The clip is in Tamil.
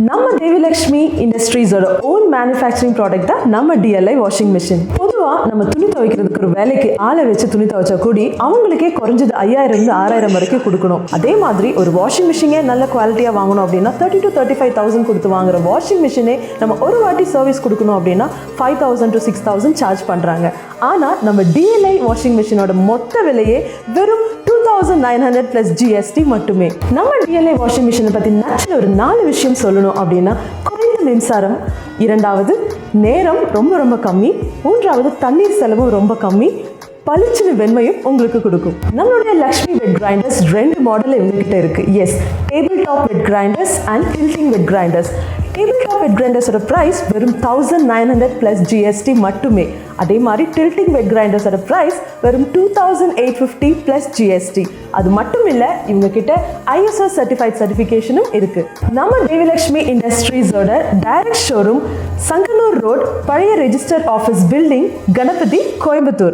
நம்ம தேவிலக்ஷ்மி இண்டஸ்ட்ரீஸோட ஓன் மேனுஃபேக்சரிங் ப்ராடக்ட் தான் நம்ம டிஎல்ஐ வாஷிங் மிஷின். பொதுவாக நம்ம துணி துவைக்கிறதுக்கு ஒரு வேலைக்கு ஆளை வச்சு துணி துவைச்சா கூடி அவங்களுக்கே குறைஞ்சது 5000 to 6000 வரைக்கும் கொடுக்கணும். அதே மாதிரி ஒரு வாஷிங் மிஷினே நல்ல குவாலிட்டியாக வாங்கணும் அப்படின்னா 30,000 to 35,000 கொடுத்து வாங்குற வாஷிங் மிஷினே நம்ம ஒரு வாட்டி சர்வீஸ் கொடுக்கணும் அப்படின்னா 5,000 to 6,000 சார்ஜ் பண்ணுறாங்க. ஆனால் நம்ம டிஎல்ஐ வாஷிங் மிஷினோட மொத்த விலையே வெறும் 2900+ GST மட்டுமே. நம்ம டிஎல்ஐ வாஷிங் மிஷினை பற்றி நச்சில் ஒரு 4 விஷயம் சொல்லணும் அப்படின்னா, குறைந்த மின்சாரம், இரண்டாவது நேரம் ரொம்ப ரொம்ப கம்மி, மூன்றாவது தண்ணீர் செலவும் ரொம்ப கம்மி, பளிச்சுன்னு வெண்மையும் உங்களுக்கு கொடுக்கும். நம்மளுடைய லக்ஷ்மி வெட் கிரைண்டர்ஸ் 2 மாடல் எங்ககிட்ட இருக்கு. Yes, table top wet grinders and tilting wet grinders. Table top wet கிரைண்டர்ஸோட ப்ரைஸ் வெறும் 1900+ GST மட்டுமே. அதே மாதிரி டில்டிங் வெட் கிரைண்டர்ஸோட ப்ரைஸ் வெறும் 2850+ GST. அது மட்டும் இல்லை, இவங்க கிட்ட ISO சர்டிஃபைட் சர்டிஃபிகேஷனும் இருக்கு. நம்ம தேவிலக்ஷ்மி இண்டஸ்ட்ரீஸோட டைரக்ட் ஷோரூம் சங்கனூர் ரோட், பழைய register office building, Ganapathy, Coimbatore.